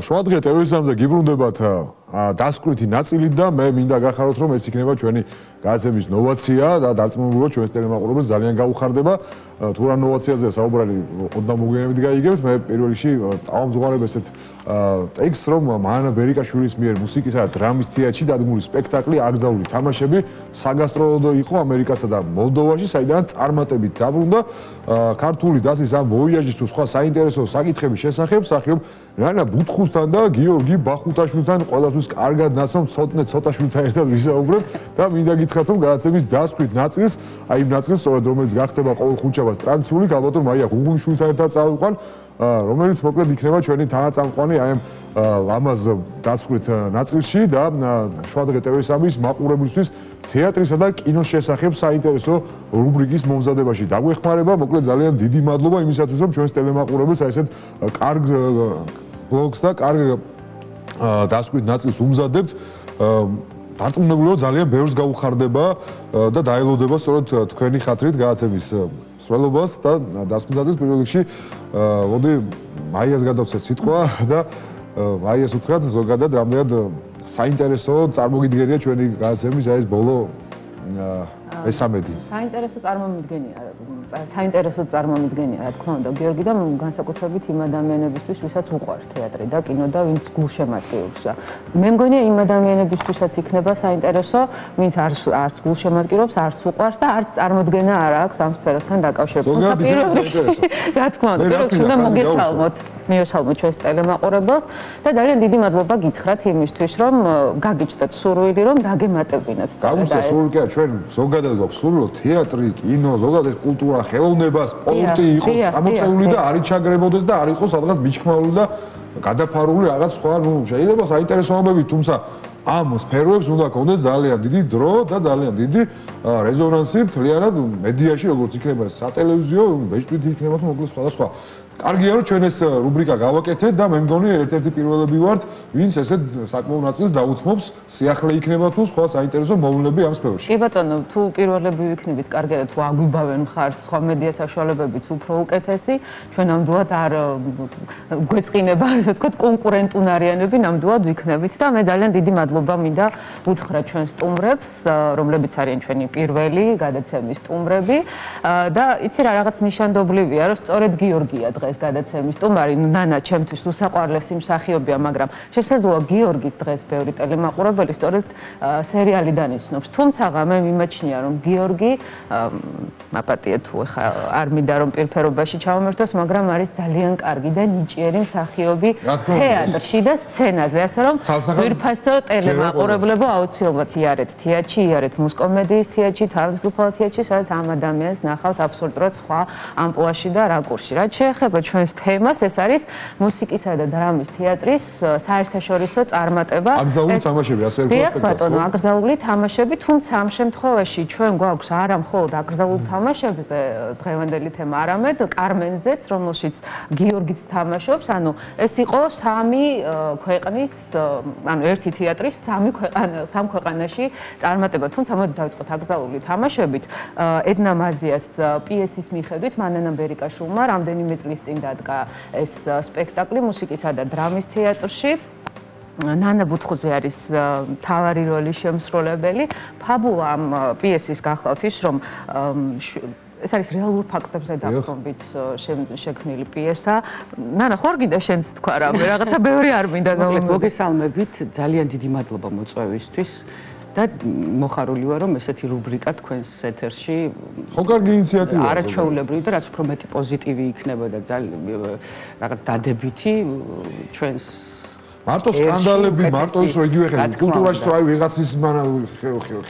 შუადღე TV-ზე გიბრუნდებათ დასკვნითი ნაწილი და მე მინდა გახაროთ რომ ეს იქნება ჩვენი გადაცემის ნოვაცია და დარწმუნებული ჩვენს ტელემაყურებელს ძალიან გაუხარდება თუ რა ნოვაციაზეა საუბარი ოდნავ მოგვიანებით გაიგებთ მე პირველ რიგში წავამძღვარებ ესეთ ტექსტს რომ მანანა ბერიკაშვილის მიერ მუსიკისა და დრამის თეატრში დადგმული სპექტაკლი აკრძალული თამაშები საგასტროლო იყო ამერიკასა და მოლდოვაში საიდანაც წარმატებით დაბრუნდა ქართული დასის ამ ვოიაჟის თუ სხვა საინტერესო საკითხების შესახებ მსახიობ რანა ბუთხუსთან და გიორგი ბახუტაშვილთან ყველასთვის კარგად ნაცნობ ცოტა შვილთან ერთად ვისაუბრებთ და მინდა გითხრათ რომ გადაცემის დასკვნით ნაწილს აი იმ ნაწილს სწორედ რომელიც გახდება ყოველ ხუთშაბათს ტრადიციული ალბათ რომ აი გუგუმშვილთან ერთად წავიყვან რომელიც მოკლედ იქნება ჩვენი თანაწამყვანი აი ამ ლამაზ დასკვნით ნაწილში და შუადღე TV-ის მაყურებლისთვის თეატრისა და კინოს შესახებ საინტერესო რუბრიკის მომზადებაში დაგვეხმარება მოკლედ ძალიან დიდი მადლობა იმისათვის რომ ჩვენს ტელემაყურებელს აი ესეთ კარგ ბლოგს და კარგ დასკვნით ნაწილს უმზადებთ დარწმუნებული ვარ ძალიან ბევრს გაუხარდება და დაელოდება სწორედ თქვენი ხათრით გადაცემის სველობას და დასკვნით ნაწილს პირველ რიგში მოდი მაიას გადავცეთ სიტყვა და მაიას უთხრათ ზოგადად რამდენად საინტერესო წარმოგიდგენია ჩვენი გადაცემის აი ეს ბოლო ესამედი საინტერესო წარმომიდგენია რა თქმა უნდა გიორგი და განსაკუთრებით იმ ადამიანებისთვის ვისაც უყვარს თეატრი და კინო და ვინც გულშემატკივრობს მე მგონია იმ ადამიანებისთვისაც იქნება საინტერესო ვინც არც გულშემატკივრობს არც უყვარს და არც წარმოდგენა არ აქვს ამ სფეროსთან დაკავშირებით რა თქმა უნდა პირველ რიგში მივესალმოთ ჩვენს ტელემაყურებელს და ძალიან დიდი მადლობა გითხრათ იმისთვის რომ გაგიჩნდათ სურვილი რომ დაგემატებინათ სწორედ ეს სურვილი ჩვენ ზოგადად გვაქვს სურვილი რომ თეატრი, კინო, ზოგადად ეს კულტურა, ხელოვნება, სპორტი იყოს ამოწეული და არ იჩაგრებოდეს და არ იყოს სადღაც მიჩქმეული და გადაფარული რაღაც სხვა შეიძლება საინტერესოებები თუმცა ამ სფეროებს უნდა გქონდეს ძალიან დიდი დრო და ძალიან დიდი რეზონანსი მთლიანად მედიაში როგორც იქნება სატელევიზიო, ბეჭდვითი იქნება თუ მოკლედ სხვადასხვა კარგია რომ ჩვენ ეს რუბრიკა გავაკეთეთ და მე მგონი ერთ-ერთი პირველები ვართ ვინც ესეთ საკმაო ნაწილს დაუთმობს სიახლე იქნება თუ სხვა საინტერესო მოვლენები ამ სფეროში. კი ბატონო, თუ პირველები ვიქნებით კარგია და თუ აგვიბავენ მხარს სხვა მედია საშუალებებიც უფრო უკეთესი, ჩვენ ნამდვილად არ გვეწყინება ასე ვთქვათ კონკურენტუნარიანები ნამდვილად ვიქნებით და მე ძალიან დიდი მადლობა მინდა უთხრა ჩვენ სტუმრებს, რომლებიც არიან ჩვენი პირველი გადაცემის სტუმრები და იცი რა რაღაც ნიშანდობლივია რომ სწორედ გიორგია დღეს გადაცემის სტუმარი, ნანა ჩემთვის უსაყვარლესი მსახიობია, მაგრამ შესაძლოა გიორგის დღეს ბევრი ტელემაყურებელი სწორედ სერიალიდან იცნობს. თუმცა მე მიმაჩნია რომ გიორგი მაპატია თუ ხა არ მინდა რომ პირფერობაში ჩავამერთოს, მაგრამ არის ძალიან კარგი და ნიჭიერი მსახიობი თეატრში და სცენაზე, ასე რომ ძვირფასო ტელემაყურებლებო აუცილებლად იარეთ თეატრში, იარეთ მუსკომედიის თეატრში, თავისუფალ თეატრში, სადაც ამ ადამიანს ნახავთ აბსოლუტურად სხვა ამპლუაში და რაკურსში. რაც შეეხება ჩვენს თემას, ეს არის მუსიკისა და დრამის თეატრის საერთაშორისო წარმატება. აკრძალული თამაშები, ასე ვთქვათ. დიახ, ბატონო, აკრძალული თამაშები, თუმცა ამ შემთხვევაში ჩვენ გვაქვს არა მხოლოდ აკრძალულ თამაშებზე დღევანდელი თემა, არამედ კარმენზეც, რომელშიც გიორგიც თამაშობს. ანუ ეს იყო სამი ქვეყნის, ანუ ერთი თეატრის სამ ქვეყანაში წარმატება. თუმცა მოდი დავიწყოთ აკრძალული თამაშებით. ედნა მაზიას პიესის მიხედვით მანანა ბერიკაშვილმა რამდენიმე წლის წინ დადგა ეს სპექტაკლი მუსიკისა და დრამის თეატრში. ნანა ბუთხუძე არის მთავარი როლის შემსრულებელი. ფაბულა ამ პიესის გახლავთ ის, რომ ეს არის რეალურ ფაქტებზე დაყრდნობით შექმნილი პიესა. ნანა, ხوار გინდა შენც თქვა რამე, რაღაცა ბევრი არ მინდა მოგესალმებით, ძალიან დიდი მადლობა მოწვევისთვის. და მოხარული ვარ რომ ესეთი რუბრიკა თქვენს ეთერში ხო კარგი ინიციატივაა არაჩვეულებრივი და რაც უფრო მეტი პოზიტივი იქნება და ძალიან რაღაც დადებითი ჩვენს მარტო სკანდალები, მარტო ის რომ იგივე კულტურაში თუ აი ვიღაცის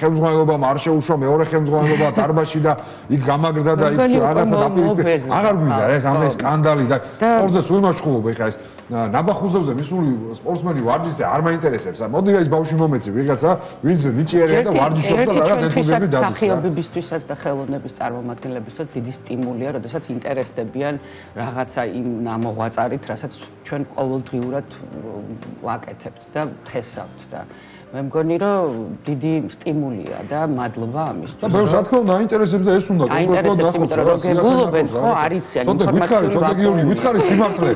ხელმძღვანელობამ არ შეუშვა მეორე ხელმძღვანელობა დარბაზში და იქ გამაგრდა და იქ რაღაცა დაპირისპირდა. აღარ გვინდა ეს ამდენი სკანდალი და სპორტზე სულ იმაშხულობა ხა ეს ნაბახუზებზე მისული სპორტსმენი ვარჯიშზე არ მაინტერესებს. მოდი რა ის ბავშვი მომეცი ვიღაცა, ვინც ნიჭიერია და ვარჯიშობს და რაღაც ერთგულები დადის. მსახიობებისთვისაც და ხელოვნების წარმომადგენლებისთვისაც დიდი სტიმულია, როდესაც ინტერესდებიან რაღაცა იმ ამოღვაწარით, რასაც ჩვენ ყოველდღიურად ვაკეთებთ და თესავთ და მე მგონი რომ დიდი სტიმულია და მადლობა ამისთვის. და ბევრს რა თქმა უნდა აინტერესებს და ეს უნდა კონკრეტულად ნახოს. გულობენ ხო არიციან ინფორმაციული. ცოტა გითხარი სიმართლე.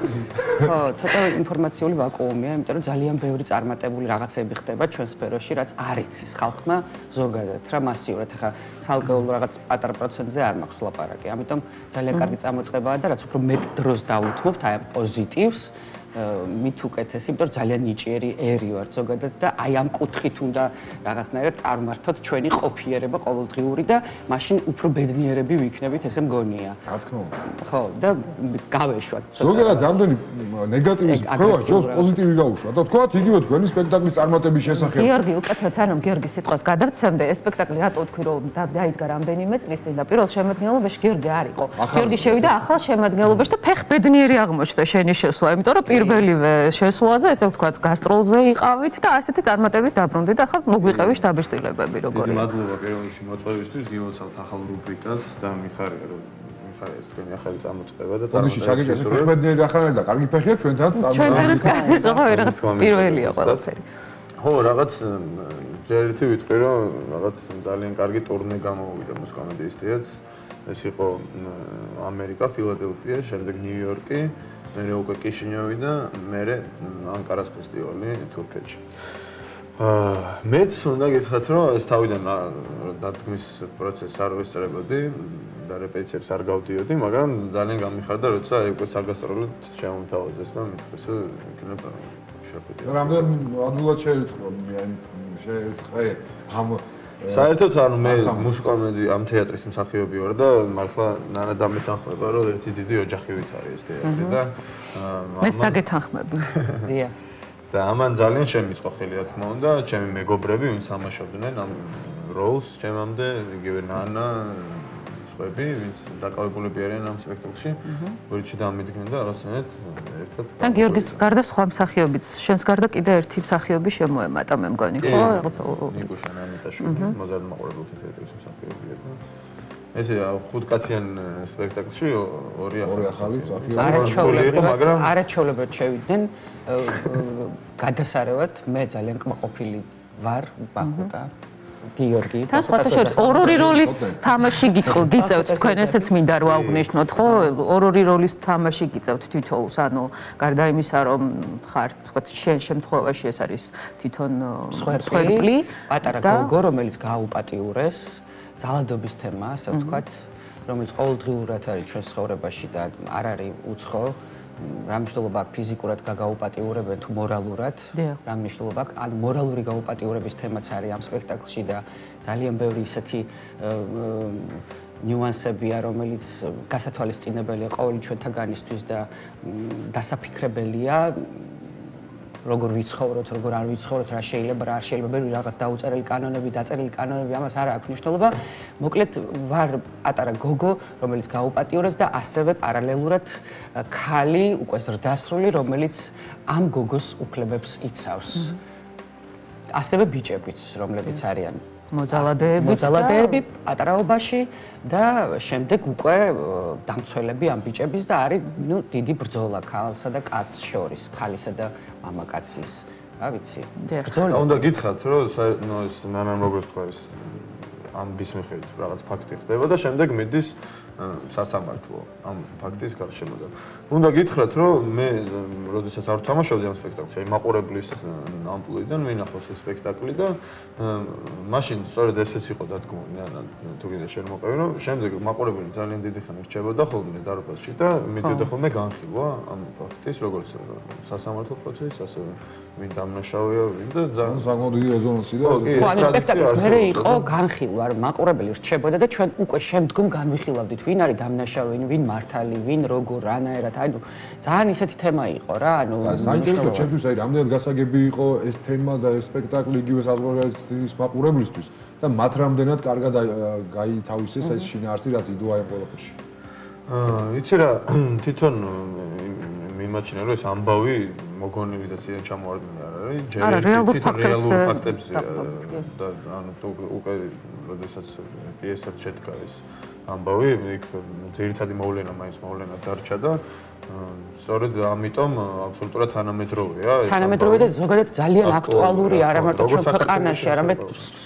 ხო, ცოტა ინფორმაციული ვაკუუმია, იმიტომ რომ ძალიან ბევრი წარმატებული რაღაცები ხდება ჩვენ სფეროში, რაც არ იცის ხალხმა ზოგადად რა მასიურად. ახლა ცალკეულ რაღაც პატარა პროცენტზე არ მაქვს ლაპარაკი. ამიტომ ძალიან კარგი წამოწყებაა და რაც უფრო მეტ დროს დაუთმობთ აი ამ პოზიტივს, მით უკეთესი, იმიტომ რომ ძალიან ნიჭიერი ერი ვარ ზოგადად და აი ამ კუთხით უნდა რაღაცნაირად წარმართოთ ჩვენი ყოფიერება ყოველდღიური და მაშინ უფრო ბედნიერები ვიქნებით, ესე მგონია. რა თქმა უნდა. ხო, და გავეშვათ. ზოგადად რამდენი ნეგატივის თქვა, ჯობს პოზიტივი გაუშვა და თქვათ იგივე თქვენი სპექტაკლის წარმატების შესახებ. გიორგი, უკეთრად სანამ გიორგის სიტყვას გადავცემდე, ეს სპექტაკლი რატო თქვი რომ დაიდგა რამდენიმე წლის წინ და პირველ შემადგენლობაში გიორგი არ იყო. გიორგი შევიდა ახალ შემადგენლობაში და ფეხბედნიერი აღმოჩნდა შენი შესვლა, იმიტომ რომ პირველივე შესვლაზე, ესე ვთქვათ, გასტროლზე იყავით და ასეთი წარმატებით დაბრუნდით და ახლა მოგვიყევი შტაბის-შტილებები როგორია. მადლობა პირველ რიგში მოწვევისთვის, გილოცავთ ახალ რუბრიკას და მიხარია რომ ეს თქვენი ახალი წამოწყება და წარმატებები. შეგიძლიათ ფეხბედნიერი ახალი და კარგი ფეხია ჩვენთანაც ჩვენთანაც ხო, რაღაც პირველია ყველაფერი. ხო, რაღაც ჯერითი ვიტყვი რომ რაღაც ძალიან კარგი ტურნე გამოვიდა მუსკომედიისტიაც. ეს იყო ამერიკა, ფილადელფია, შემდეგ ნიუ-იორკი, მერე უკვე კიშინიოვი და მერე ანკარას ფესტივალი თურქეთში. მეც უნდა გითხრათ რომ ეს თავიდან დადგმის პროცესს არ ვესწრებოდი და რეპეტიციებს არ გავდიოდი, მაგრამ ძალიან გამიხარდა, როცა უკვე საგასტროლოდ შემომთავაზეს და მithეს იქნება შეფეთქება. რამდენ ადვილად შეერწყე ამ საერთოდ ანუ მე მუსიკომედი ამ თეატრის მსახიობი ვარ და მართლა ნანა დამეთანხმება რომ ერთი დიდი ოჯახივით არის ეს თეატრი და მეც დაგეთანხმები. დიახ. და ამან ძალიან შემიწყო ხელი რა თქმა უნდა, ჩემი მეგობრები ვინც თამაშობდნენ ამ როლს ჩემამდე, იგივე ნანა სხვები, ვინც დაკავებულები არიან ამ სპექტაკლში, როჩი დამიდგნენ და არასდროს ერთად. და გიორგის გარდა სხვა მსახიობიც, შენს გარდა კიდე ერთი მსახიობი შემოემატა, მე მგონი, ხო? რაღაცა ნიკუშა ნამიტაშვილი, მოზარდ მაყურებელთა თეატრის მსახიობია და ესე ხუთკაციან სპექტაკლში ორი ახალი არაჩვეულებრივად არაჩვეულებრივად შევიდნენ გადასარევად მე ძალიან კმაყოფილი ვარ ბახო და გიორგი თან სხვათა შორის ორ-ორი როლის თამაში გიწევთ თქვენ ესეც მინდა რომ აღვნიშნოთ ხო ორ-ორი როლის თამაში გიწევთ თითოეულს ანუ გარდა იმისა რომ ხართ თქვა შენ შემთხვევაში ეს არის თვითონ სხვერპლი პატარა გოგო რომელიც გააუპატიურეს ძალადობის თემა ასე ვთქვათ რომელიც ყოველდღიურად არის ჩვენს ცხოვრებაში და არ არის უცხო რა მნიშვნელობა აქვს ფიზიკურად გაგაუპატიურებენ თუ მორალურად რა მნიშვნელობა აქვს ან მორალური გაუპატიურების თემაც არის ამ სპექტაკლში და ძალიან ბევრი ისეთი ნიუანსებია რომელიც გასათვალისწინებელია ყოველი ჩვენთაგანისთვის და დასაფიქრებელია როგორ ვიცხოვროთ, როგორ არ ვიცხოვროთ, რა შეიძლება, რა არ შეიძლება, ბევრი რაღაც დაუწერელი კანონები, დაწერილი კანონები, ამას არ აქვს მნიშვნელობა. მოკლედ ვარ პატარა გოგო, რომელიც გაუპატიურეს და ასევე პარალელურად ქალი, უკვე ზრდასრული, რომელიც ამ გოგოს უფლებებს იცავს. ასევე ბიჭებიც, რომლებიც არიან მოძალადეები პატარაობაში და შემდეგ უკვე დამცველები ამ ბიჭების და არის დიდი ბრძოლა ქალსა და კაცს შორის, ქალისა და მამაკაცის, რა ვიცი. ბრძოლა. უნდა გითხრათ, რომ ეს ნანამ როგორც თქვა ეს ამბის მიხედვით რაღაც ფაქტი ხდება და შემდეგ მიდის სასამართლო ამ ფაქტის გარშემო და უნდა გითხრათ, რომ მე როდესაც არ ვთამაშობდი ამ სპექტაკლში, აი მაყურებლის ამპლუიდან მინახავს ეს სპექტაკლი და მაშინ სწორედ ესეც იყო დადგმული, თუ კიდე შენ მოყევი, რომ შემდეგ მაყურებელი ძალიან დიდი ხანი რჩებოდა ხოლმე დარბაზში და მიდიოდა ხოლმე განხილვა ამ ფაქტის, როგორც სასამართლო პროცესის, ასევე ვინ დამნაშავეა, ვინ და ძალიან საკმაოდ დიდი რეზონანსი და ხო, ამ სპექტაკლის მერე იყო განხილვა, რომ მაყურებელი რჩებოდა და ჩვენ უკვე შემდგომ განვიხილავდით, ვინ არის დამნაშავე, ვინ მართალი, ვინ როგორ, რანაირად, ანუ ძალიან ისეთი თემა იყო რა, ანუ საინტერესო ჩემთვის აი რამდენად გასაგები იყო ეს თემა და ეს სპექტაკლი იგივე საზღვარგარეთის მაყურებლისთვის და მათ რამდენად კარგად გაითავისეს ეს შინაარსი რაც იდო აი ყველაფერში. იცი რა, თვითონ მიმაჩნია რომ ეს ამბავი მოგონილი და ძალიან ჩამოვარდნილი არ არის, ჯერ რეალურ ფაქტებზე და ანუ უკვე როდესაც პიესად შედგა ეს ამბავი, იქ ძირითადი მოვლენა მაინც მოვლენა დარჩა და სწორედ ამიტომ აბსოლუტურად თანამედროვეა ეს თანამედროვე და ზოგადად ძალიან აქტუალური არა მარტო ჩვენ ქვეყანაში, არამედ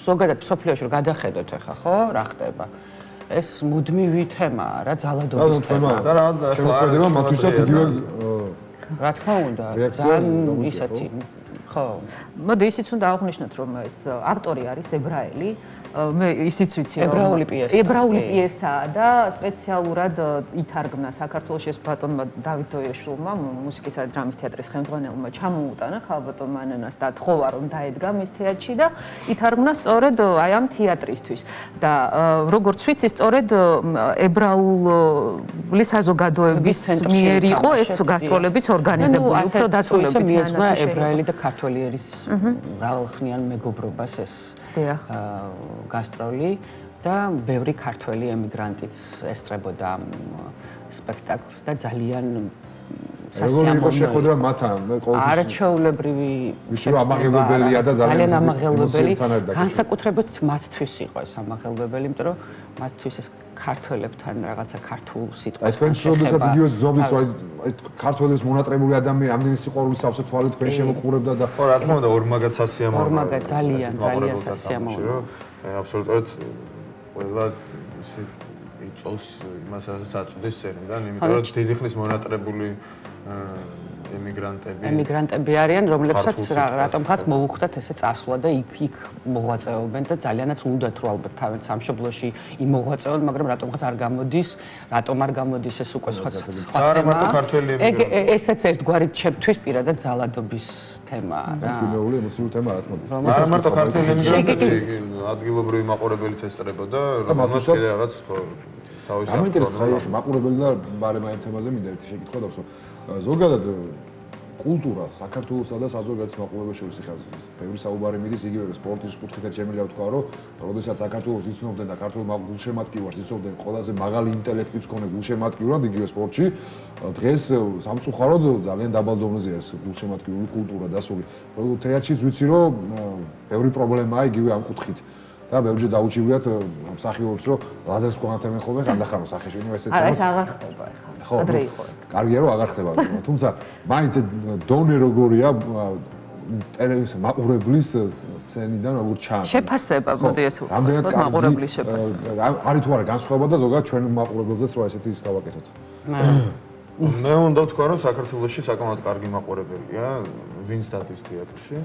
ზოგადად მსოფლიოში რომ გადახედოთ ახლა, ხო, რა ხდება? ეს მუდმივი თემაა რა ძალადობის თემა. და რა შემოქმედება მათთვისაც იგივე რა თქმა უნდა, რეაქცია ძალიან ისეთი. ხო. მოდი ისიც უნდა აღვნიშნოთ, რომ ეს ავტორი არის ებრაელი. მე ისიც ვიცი რომ ებრაული პიესაა და სპეციალურად ითარგმნა საქართველოს ეს ბატონმა დავით დოიაშვილმა მუსიკის და დრამის თეატრის ხელმძღვანელმა ჩამოუტანა ქალბატონ მანანას და თხოვა რომ დაედგა მის თეატრში და ითარგმნა სწორედ აი ამ თეატრისთვის და როგორც ვიცი სწორედ ებრაული საზოგადოების მიერ იყო ეს გასტროლებიც ორგანიზებული უფრო დაწვრილებით მიეძღვნა ებრაელი და ქართველი ერის მრავალხნიან მეგობრობას ეს გასტროლი და ბევრი ქართველი ემიგრანტიც ესწრებოდა ამ სპექტაკლს და ძალიან შეხვედრა მათთან არაჩვეულებრივი ამაღელებელია და ძალიან ამაღელებელი განსაკუთრებით მათთვის იყო ეს ამაღელებელი იმიტომ რომ მათთვის ეს ქართველებთან რაღაცა ქართულ სიტყვას ეს თქვენ როდესაც იგივე ზომით რომ აი ქართველებს მონატრებული ადამიანი ამდენი სიყვარულის სავსე თვალით თქვენ შემოყურებდა და ხო რა თქმა უნდა ორმაგად სასიამოვნოა ორმაგად ძალიან სასიამოვნოა აბსოლუტურად ყველა იწოლს იმას რასაც აწვდის სერიდან იმიტომ რომ დიდი ხნის მონატრებული ემიგრანტები არიან, რომლებსაც რატომღაც მოუხდათ ესე წასვლა და იქ მოღვაწეობენ და ძალიანაც უნდათ რომ ალბათ თავენ სამშობლოში იმოღვაწეონ, მაგრამ რატომღაც არ გამოდის, რატომ არ გამოდის ეს უკვე სხვა თემაა. ესაც ერთგვარი ჩემთვის პირადად ძალადობის თემაა რა. კინოული ემოციური თემა რა თქმა უნდა. არა მარტო ქართველი ემიგრანტები, ადგილობრივი მაყურებელიც ესწრებოდა, რომელსაც კიდე რაღაც თავის ამინტერესებს მაყურებელი და ბარემ ამ თემაზე მინდა ერთი შეკითხვა დავსო. ზოგადად კულტურა საქართველოსა და საზოგადოების მაყურებელს შორის ხა ბევრი საუბარი მიდის იგივე სპორტის კუთხით შემიძლია ვთქვა რომ როდესაც საქართველოს იცნობდნენ და ქართულ გულშემატკივარს იცნობდნენ ყველაზე მაღალი ინტელექტის მქონე გულშემატკივრად იგივე სპორტში დღეს სამწუხაროდ ძალიან დაბალ დონეზეა ეს გულშემატკივრის კულტურა დასული თეატრშიც ვიცი რომ ბევრი პრობლემაა იგივე ამ კუთხით და ბევრჯერ დაუჭირვიათ მსახიობებს რომ ლაზერს კონათემენ ხოლმე ხანდახანო სახეში ესეთი არა ეს აღარ ხდება ხო ადრე იყო კარგია რომ აღარ ხდება თუმცა მაინც დონე როგორია ტელევიზიის მაყურებლის სცენიდან როგორ ჩანს შეფასება მოდი ეს მაყურებლის შეფასება არის თუ არა განსხვავება და ზოგადად ჩვენ მაყურებელზეც რა ესეთი ის გავაკეთოთ მე უნდა ვთქვა რომ საქართველოში საკმაოდ კარგი მაყურებელია ვინც დადის თეატრში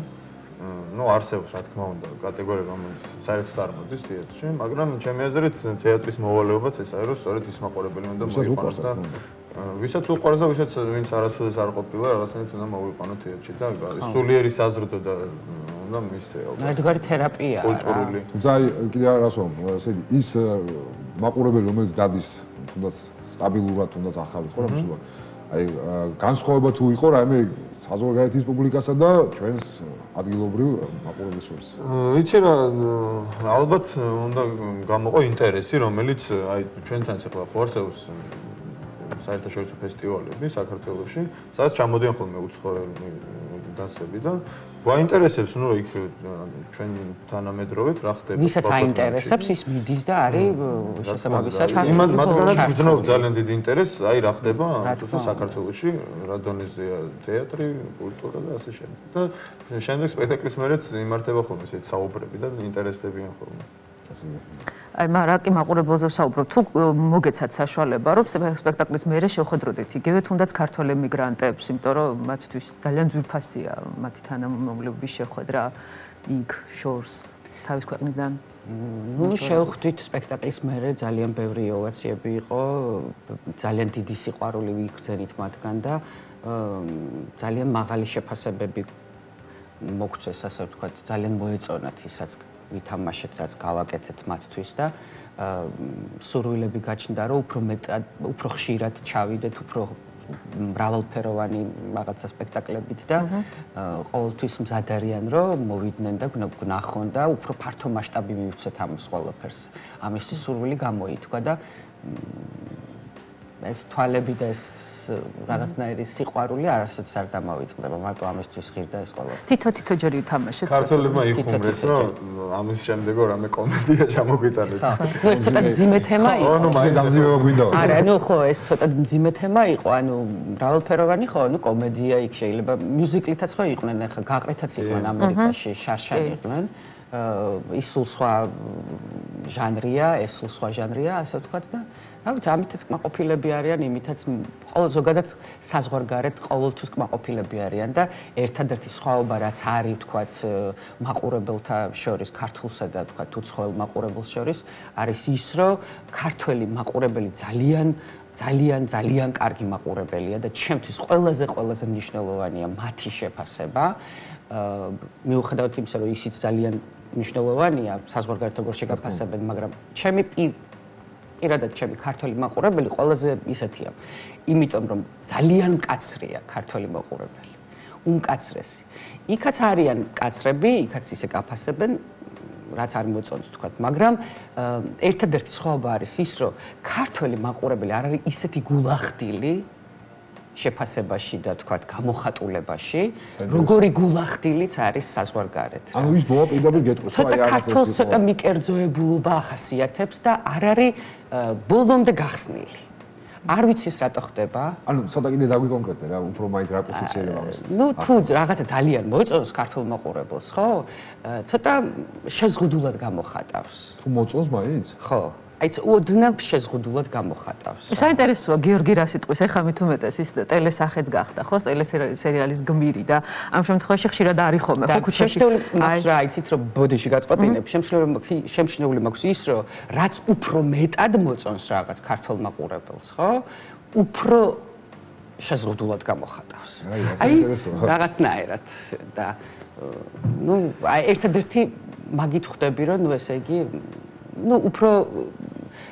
ну არსებობს რა თქმა უნდა კატეგორია რომელიც საერთოდ არ მოდის თეატრში მაგრამ ჩემი აზრით თეატრის მოვალეობაც ეს არის რომ სწორედ ის მაყურებელი უნდა მოიყვანოს და ვისაც უყვარს და ვისაც ვინც არასოდეს არ ყოფილა რაღაცნაირად უნდა მოიყვანო თეატრში და სულიერი საზრდო და უნდა მისცეო ერთგვარი თერაპია კულტურული თუმცა კიდე რას ვამბობ ესე იგი ის მაყურებელი რომელიც დადის თუნდაც სტაბილურად თუნდაც ახალი ხო რა მსუბა აი განსხვავება თუ იყო რაიმე საზოგადოების პუბლიკასა და ჩვენს ადგილობრივ მაყურებელს შორის. ვიცი რა ალბათ უნდა გამოყო ინტერესი რომელიც აი ჩვენთანაც ახლა ხო არსებობს საერთაშორისო ფესტივალები საქართველოში სადაც ჩამოდიან ხოლმე უცხოელი დასები და გვაინტერესებს ნუ იქ ჩვენ თანამედროვეთ რა ხდება ვისაც აინტერესებს ის მიდის და არის შესაბამისად მათგანაც გრძნობს ძალიან დიდი ინტერესი აი რა ხდება საქართველოში რა დონეზეა თეატრი კულტურა და ასე შემდეგ და შემდეგ სპექტაკლის მერეც იმართება ხოლმე ესეთი საუბრები და ინტერესდებიან ხოლმე აი მარაკი მაყურებელზე ვსაუბრობ თუ მოგეცათ საშუალება რომ სპექტაკლის მერე შევხედროდეთ იგივე თუნდაც ქართველ ემიგრანტებს იმიტომ რომ მათთვის ძალიან ძვირფასია მათი თანამომავლობის შეხვედრა იქ შორს თავის ქვეყნიდან ну შევხვდით სპექტაკლის მერე ძალიან ბევრი ოვაციები იყო ძალიან დიდი სიყვარული ვიგრძენით მათგან და ძალიან მაღალი შეფასებები მოგწეს ასე ვთქვათ ძალიან მოეწონათ ის რაც ვითამაშეთ რაც გავაკეთეთ მათთვის და სურვილები გაჩნდა რომ უფრო მეტად უფრო ხშირად ჩავიდეთ უფრო მრავალფეროვანი რაღაცა სპექტაკლებით და ყოველთვის მზად არიან რომ მოვიდნენ და ვნახონ და უფრო ფართო მასშტაბი მივცეთ ამის ყველაფერს ამისთვის სურვილი გამოითქვა და ეს თვალები და ეს რაღაცნაირი სიყვარული არასოდეს არ დამავიწყდება მარტო ამისთვის ღირდა ეს ყველა თითო ჯერ ვითამაშეთ ქართველებმა იხუმრეს რომ ამის შემდეგ რამე კომედია ჩამოგვიტანეთ ნუ ეს ცოტა მძიმე თემა იყო ნუ მაინც დამძიმება გვინდა არა ნუ ხო ეს ცოტა მძიმე თემა იყო ანუ მრავალფეროვანი ხო ნუ კომედია იქ შეიძლება მიუზიკლითაც ხო იყვნენ ახლა გაყრეთაც იყვნენ ამერიკაში შარშან იყვნენ ის სულ სხვა ჟანრია, ეს სულ სხვა ჟანრია, ასე ვთქვათ და რა ვიცი, ამითაც კმაყოფილები არიან, იმითაც ზოგადად საზღვარგარეთ ყოველთვის კმაყოფილები არიან და ერთადერთი სხვაობა რაც არის ვთქვათ მაყურებელთა შორის, ქართულსა და ვთქვათ უცხოელ მაყურებელს შორის არის ის, რომ ქართველი მაყურებელი ძალიან კარგი მაყურებელია და ჩემთვის ყველაზე მნიშვნელოვანია მათი შეფასება. მიუხედავად იმისა, რომ ისიც ძალიან მნიშვნელოვანია საზღვარგარეთ როგორ შეგაფასებენ, მაგრამ ჩემი პირადად ჩემი ქართველი მაყურებელი ყველაზე ისეთია. იმიტომ რომ ძალიან მკაცრია ქართველი მაყურებელი. უმკაცრესი. იქაც არიან მკაცრები, იქაც ისე გაფასებენ, რაც არ მოწონს თქვათ, მაგრამ ერთადერთი სხვაობა არის ის, რომ ქართველი მაყურებელი არ არის ისეთი გულახდილი შეფასებაში და თქვათ გამოხატულებაში, როგორი გულახდილიც არის საზღვარგარეთ. ანუ ის მოვა პირდაპირ გეტყვის, აი რაღაც ქართველს ცოტა მიკერძოებულობა ახასიათებს და არ არის ბოლომდე გახსნილი. არ ვიცი ეს რატო ხდება. ანუ ცოტა კიდე დაგვიკონკრეტე რა, უფრო მაინც რა თქმა შეიძლება ამას. ნუ თუ რაღაცა ძალიან მოწონს ქართულ მაყურებელს, ხო? ცოტა შეზღუდულად გამოხატავს. თუ მოწონს მაინც? ხო. აი ოდნავ შეზღუდულად გამოხატავს. საინტერესოა გიორგი რა სიტყვის, ეხლა მით უმეტეს ის ტელესახეც გახდა, ხო? ტელესერიალის გმირი და ამ შემთხვევაში ხშირად არის ხოლმე ხო ქუჩაში. შემჩნეული მაქვს რა, იცით რომ ბოდიში გაწყვეტინებ, შემჩნეული მაქვს ის, რომ რაც უფრო მეტად მოწონს რაღაც ქართულ მაყურებელს, ხო? უფრო შეზღუდულად გამოხატავს. აი, რაღაცნაირად და ნუ აი ერთადერთი მაგით ხვდები, რომ ნუ ესე იგი ну, უფრო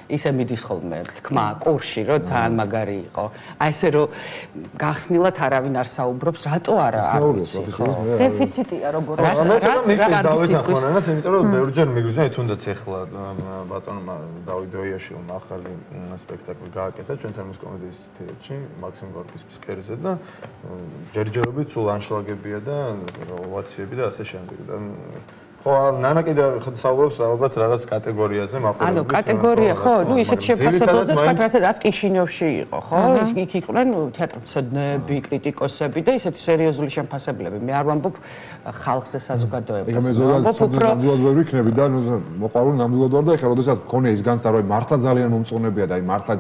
ისე მიდის ხოლმე თქმა კურსში, რომ ძალიან მაგარი იყო. აი ესე რომ გახსნილად არავინ არ საუბრობს, რატო არა? დეფიციტია როგორ არის. რაც დავეთანხმონანას, იმიტომ რომ ბევრჯერ მიგვიზნე თუნდაც ეხლა ბატონმა დავით დოიაშვილმა ახალი სპექტაკლი გააკეთა ჩვენ თემის კომედიის თეატრში, მაქსიმ გორკის ფსკერზე და ჯერჯერობით სულ ანშლაგებია და ოვაციები და ასე შემდეგ და ხო, ნანა კიდე საუბრობს ალბათ რაღაც კატეგორიაზე მაყურებლების. ანუ კატეგორია, ხო, ნუ ისეთ შეფასებაზე თქვათ, რასაც კიშინევში იყო, ხო? იქ იყვნენ თეატრმცოდნეები, კრიტიკოსები და ისეთი სერიოზული შეფასებლები. მე არ ვამბობ ხალხზე საზოგადოებას. ეხლა მე ზოგადად ნამდვილად ვერ ვიქნები და ნუ მოყვარული ნამდვილად ვარ და ეხლა როდესაც მქონია ის განცდა, რომ მართლა ძალიან მომწონებია და აი მართლა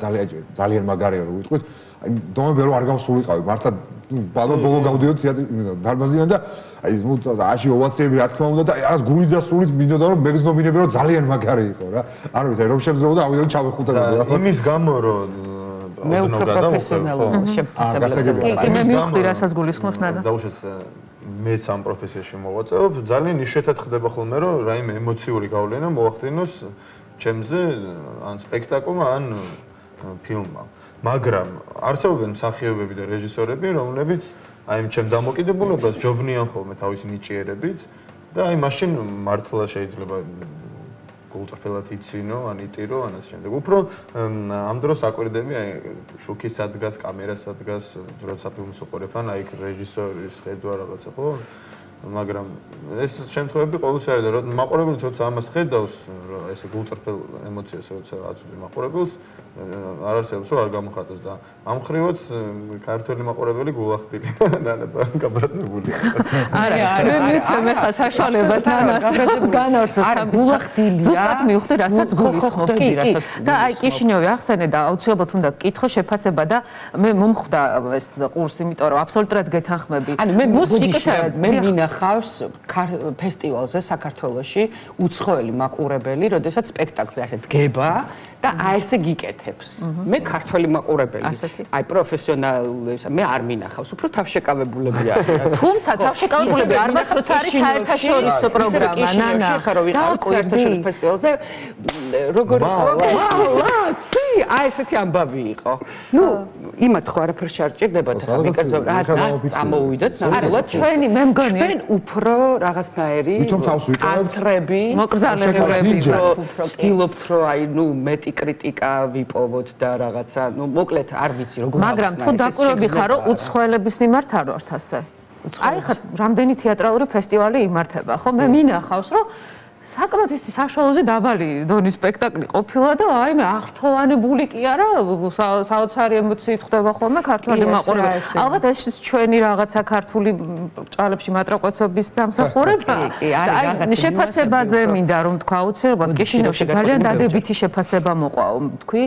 ძალიან მაგარია რომ ვიტყვით, აი დომები რომ არ გავსულიყავი, მართლა ბოლო გავდიოდ თეატრის დარბაზიდან და აი ნუ აში ოვაციები რა თქმა უნდა და რაღაც გული და სულით მინდოდა რომ მეგზნობინები რომ ძალიან მაგარი იყო რა. არ ვიცი აი რომ შემძლეოდა ავიდეო ჩავეხუტებოდა. იმის გამო რომ მე უფრო პროფესიონალურ შეფასებებს მე მივხვდი რასაც გულისხმობს ნანა. დაუშვათ მეც ამ პროფესიაში მოვაწევებ, ძალიან იშვიათად ხდება ხოლმე რომ რაიმე ემოციური გავლენა მოახდინოს ჩემზე ან სპექტაკლმა ან ფილმმა. მაგრამ არსებობენ მსახიობები და რეჟისორები, რომლებიც აი ამ ჩემ დამოკიდებულებას ჯობნიან ხოლმე თავისი ნიჭიერებით და აი მაშინ მართლა შეიძლება გულწრფელად იცინო, ან იტირო, ან ასე შემდეგ. უფრო ამ დროს აკვირდები აი შუქის ადგას, კამერას ადგას, როცა ფილმს უყურებ, ან აი რეჟისორის ხედვა რაღაცა, ხო? მაგრამ ეს შემთხვევები ყოველთვის არის და რომ მაყურებელი როცა ამას ხედავს, ესე გულწრფელ ემოციას როცა აწვდის მაყურებელს, არ არსებობს რომ არ გამოხატოს და ამ ხრივაც ქართველი მაყურებელი გულახდილი ნანა ძალიან გაბრაზებული. არა, მე მიცემ ხა საშუალებას ნანას განავრცოს. არა, გულახდილია. ზუსტად მივხვდი, რასაც გულისხმობ. კი, და აი კიშინევი ახსენე და აუცილებლად უნდა კითხო შეფასება და მე მომხვდა ეს კურსი, იმიტომ რომ აბსოლუტურად გეთანხმები. ანუ მე მე მინახავს ფესტივალზე საქართველოში უცხოელი მაყურებელი, როდესაც სპექტაკლზე ასე დგება და აი ესე გიკეთებს. მე ქართველი მაყურებელი. აი პროფესიონალი, მე არ მინახავს, უფრო თავშეკავებულები არიან. თუმცა თავშეკავებულები არ მაქვს, როცა არის საერთაშორისო პროგრამა, ნანა. ხარო ვიყავ საერთაშორისო ფესტივალზე, როგორ ვაცი, აი ესეთი ამბავი იყო. ნუ იმათ ხო არაფერ შეარჭირდებათ ახლა მიკერძო რა წამოვიდეთ ნამდვილად ჩვენი მე მგონი ჩვენ უფრო რაღაცნაირი ვითომ თავს ვიყავთ აცრები მოკრძალებები ვცდილობთ რომ აი ნუ მეტი კრიტიკა ვიპოვოთ და რაღაცა ნუ მოკლედ არ ვიცი როგორ მაგრამ თუ დაკვირვები ხარ რომ უცხოელების მიმართ არ ვართ ასე აი ხა რამდენი თეატრალური ფესტივალი იმართება ხო მე მინახავს რომ საკმაოდ ის საშუალოზე დაბალი დონის სპექტაკლი ყოფილა და აი მე აღრთოვანებული კი არა, საოცარი ემოციით ხდება ხოლმე ქართული მაყურებელი. ალბათ ეს ჩვენი რაღაცა ქართული ჭალებში მატრაკოცობის დამსახურება. აი შეფასებაზე მინდა რომ თქვა აუცილებლად კიშინევში ძალიან დადებითი შეფასება მოყვა, თქვი,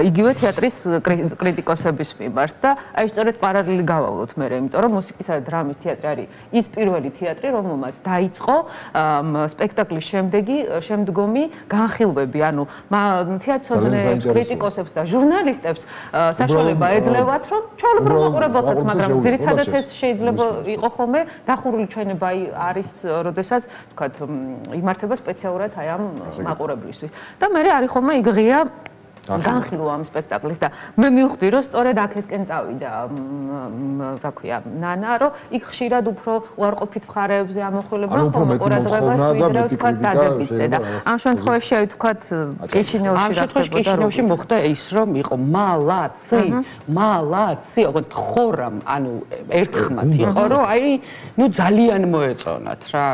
იგივე თეატრის კრიტიკოსების მიმართ და აი სწორედ პარალელი გავავლოთ მე, იმიტომ რომ მუსიკისა და დრამის თეატრი არის ის პირველი თეატრი, რომელმაც დაიწყო სპექტაკლის შემდგომი განხილვები, ანუ თეატრონებს, კრიტიკოსებს და ჟურნალისტებს საშუალება ეძლევათ, რომ ჩვეულებრივ მაყურებელსაც, მაგრამ ძირითადად ეს შეიძლება იყო ხოლმე დახურული ჩვენება არის, როდესაც თქვათ იმართება სპეციალურად აი ამ მაყურებლისთვის. და მე არის ხოლმე იგღია განხილვა ამ სპექტაკლის და მე მივხვდი რომ სწორედ აქეთკენ წავიდა რა ქვია ნანა რომ იქ ხშირად უფრო უარყოფით მხარეებზე ამოხილება ხოლმე ყურადღებას ვიდრე თქვა დადებითზე და ამ შემთხვევაში აი თქვა კიჩინევში მოხდა ის რომ იყო მალაცი ოღონდ ხორამ ანუ ერთხმად იყო რომ აი ნუ ძალიან მოეწონათ რა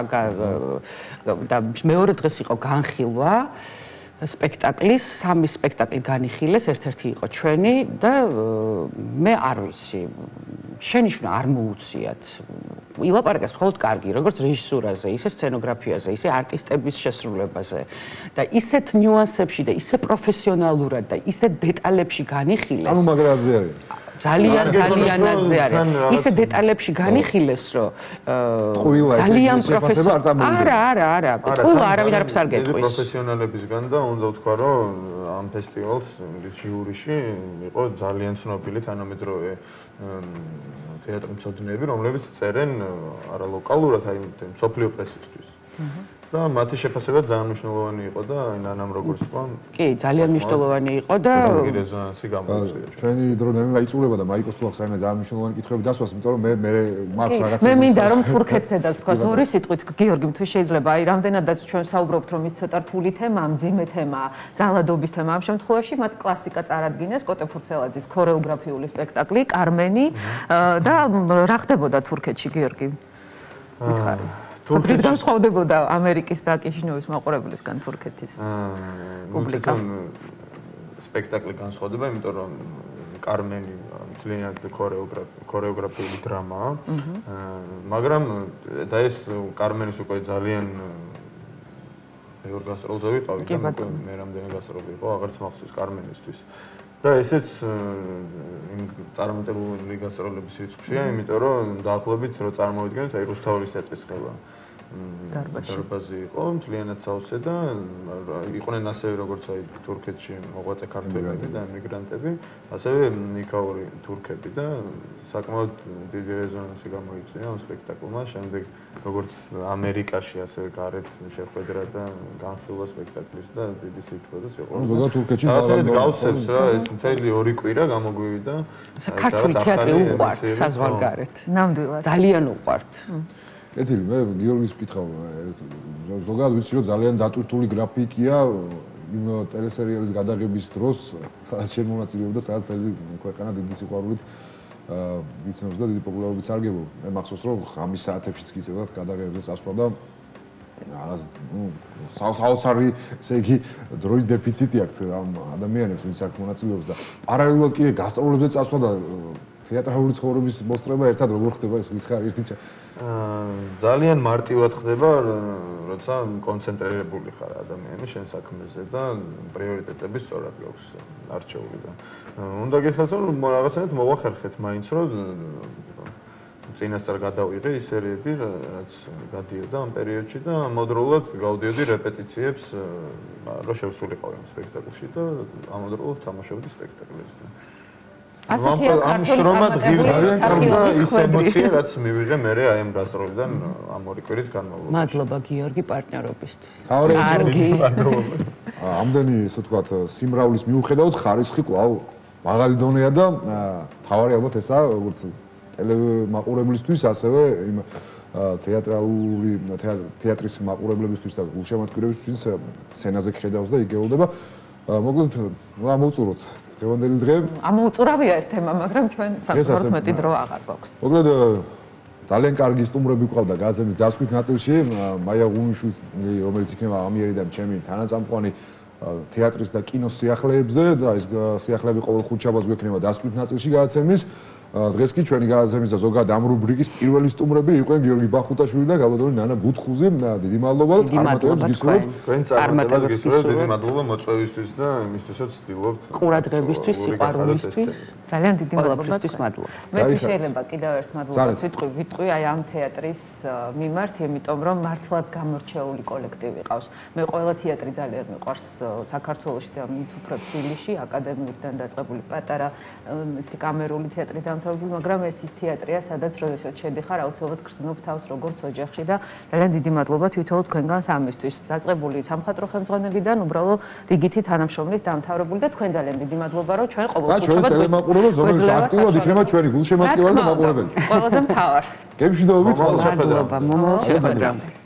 და მეორე დღეს იყო განხილვა სპექტაკლის, სამი სპექტაკლი განიხილეს, ერთ-ერთი იყო ჩვენი და მე არ ვიცი, შენიშვნა არ მოუწიათ. ილაპარაკეს მხოლოდ კარგი, როგორც რეჟისურაზე, ისე სცენოგრაფიაზე, ისე არტისტების შესრულებაზე და ისეთ ნიუანსებში და ისე პროფესიონალურად და ისე დეტალებში განიხილეს. ანუ მაგრაზე არის. ძალიან აზე არის. ისე დეტალებში განიხილეს, რომ ძალიან პროფესიონალი. არა. თულა არავინ არაფერს არ გეტყვის. პროფესიონალებისგან და უნდა ვთქვა, რომ ამ ფესტივალს ჟიურიში იყო ძალიან ცნობილი თანამედროვე თეატრმცოდნეები, რომლებიც წერენ არა ლოკალურად, აი მსოფლიო პრესისთვის. და მათი შეფასება ძალიან მნიშვნელოვანი იყო და ნანამ როგორც თქვა კი ძალიან მნიშვნელოვანი იყო და რეზონანსი გამოიწვია ჩვენი დრო ნელა იწურება და მაიკოს თულახ საერთოდ ძალიან მნიშვნელოვანი კითხვები დასვას იმიტომ რომ მე მაქვს რაღაცა მე მინდა რომ თურქეთსედაც თქვა ორი სიტყვით გიორგი თუ შეიძლება აი რამდენადაც ჩვენ საუბრობთ რომ ის ცოტა რთული თემაა მძიმე თემაა ძალადობის თემა ამ შემთხვევაში მათ კლასიკა წარადგინეს კოტე ფურცელაძის ქორეოგრაფიული სპექტაკლი კარმენი და რა ხდებოდა თურქეთში გიორგი მითხარი თურქეთში განსხვავდებოდა ამერიკის და კიშინევის მაყურებლისგან თურქეთის პუბლიკა სპექტაკლი განსხვავდება იმიტომ რომ კარმენი მთლიანად ქორეოგრაფიული დრამაა მაგრამ და ეს კარმენის უკვე ძალიან მეორე გასტროლზე ვიყავი და მე რამდენი გასტროლი იყო აღარც მახსოვს კარმენისთვის და ესეც იმ წარმატებული გასტროლების რიცხვია იმიტომ რომ დაახლოებით რო წარმოვიდგენთ აი რუსთავის თეატრის ხება დარბაზი იყო მთლიანად სავსე და იყვნენ ასევე როგორც აი თურქეთში მოღვაწე ქართველები და ემიგრანტები ასევე ნიკაური თურქები და საკმაოდ დიდი რეზონანსი გამოიწვია ამ სპექტაკლმა შემდეგ როგორც ამერიკაში ასევე გარეთ შეხვედრა და განხილვა სპექტაკლის და დიდი სიტყვები იყო ზოგადად თურქეთში გავსებს რა ეს მთელი ორი კვირა გამოგვივიდა საქართველოს თეატრი უყვართ საზღვარგარეთ ნამდვილად ძალიან უყვართ კეთილი მე გიორგის ვკითხავ ზოგადად ვიცი რომ ძალიან დატვირთული გრაფიკია იმ ტელესერიალის გადაღების დროს სადაც შემონაწილეობდა სადაც თელი ქვეყანა დიდი სიყვარულით ვიცნობს და დიდი პოპულარობით სარგებლობ მე მახსოვს რომ ხამის საათებშიც კი წევდათ გადაღებებზე წასვლა და რაღაც საოცარი ესე იგი დროის დეფიციტი აქვს ამ ადამიანებს ვინც აქ მონაწილეობს და პარალელურად კი გასტროლებზე წასვლა და თეატრალური ცხოვრების მოსწრება ერთად როგორ ხდება ეს მითხარ ერთი ძალიან მარტივად ხდება როცა კონცენტრირებული ხარ ადამიანის შენ საქმეზე და პრიორიტეტები სწორად გაქვს არჩეული და უნდა გითხრათ რომ რაღაცნაირად მოვახერხეთ მაინც რომ წინასწარ გადავიღე ის სერიები რაც გადიოდა ამ პერიოდში და ამავდროულად გავდიოდი რეპეტიციებს რომ შევსულიყავი ამ სპექტაკლში და ამავდროულად თამაშობდი სპექტაკლებს და ასეთია ქართული ის ემოცია რაც მივიღე მე აი ამ გასტროლიდან ამ ორი კვირის განმავლობაში. მადლობა გიორგი პარტნიორობისთვის. ამდენი ესე ვთქვათ სიმრავლის მიუხედავად ხარისხი კვლავ მაღალი დონეა და თავარი ალბათ ესაა როგორც ტელემაყურებლისთვის ასევე იმ თეატრის მაყურებლებისთვის და გულშემატკივრებისთვის სცენაზე ხედავს და იგეულდება. მოკლედ ამოვწუროთ დღევანდელი დღე. ამოუწურავია ეს თემა, მაგრამ ჩვენ საკმაოდ მეტი დრო აღარ გვაქვს. მოკლედ ძალიან კარგი სტუმრები ყავდა გაზების დასკვით ნაწილში, მაია გუმიშვილი, რომელიც იქნება ამიერი და ჩემი თანაწამყვანი თეატრის და კინოს სიახლეებზე და ეს სიახლეები ყოველ ხუთშაბათს გვექნება დასკვით ნაწილში გადაცემის. დღეს კი ჩვენი გადაცემის და ზოგადად ამ რუბრიკის პირველი სტუმრები იყვნენ გიორგი ბახუტაშვილი და გაბატონი ნანა ბუთხუზი. დიდი მადლობა და წარმატებებს გისურვებთ. თქვენ წარმატებებს გისურვებთ. დიდი მადლობა მოწვევისთვის და იმისთვისაც ვცდილობთ ყურადღებისთვის, სიყვარულისთვის. ძალიან დიდი მადლობა. მე შეიძლება კიდევ ერთ მადლობას ვიტყვი აი ამ თეატრის მიმართ, იმიტომ რომ მართლაც გამორჩეული კოლექტივი ყავს. მე ყველა თეატრი ძალიან მიყვარს საქართველოში და მით უფრო თბილისში, აკადემიურიდან დაწყებული პატარა კამერული თეატრი მაგრამ ეს ის თეატრია, სადაც როდესაც შედიხარ, აუცილებლად გრძნობ თავს როგორც ოჯახში და ძალიან დიდი მადლობა თვითონ თქვენგანს ამისთვის. დაწყებული სამხატვრო ხელმძღვანელიდან უბრალოდ რიგითი თანამშრომლით დამთავრებული და თქვენ ძალიან დიდი მადლობა, რომ ჩვენ ყოველთვის ჩვენ ტელემაყურებელს, რომელიც აქტიურად იქნება ჩვენი გულშემატკივარი და მაყურებელი. ყველაზე მთავარს. გემშვიდობებით, მადლობა, მომავალ შეხვედრამდე.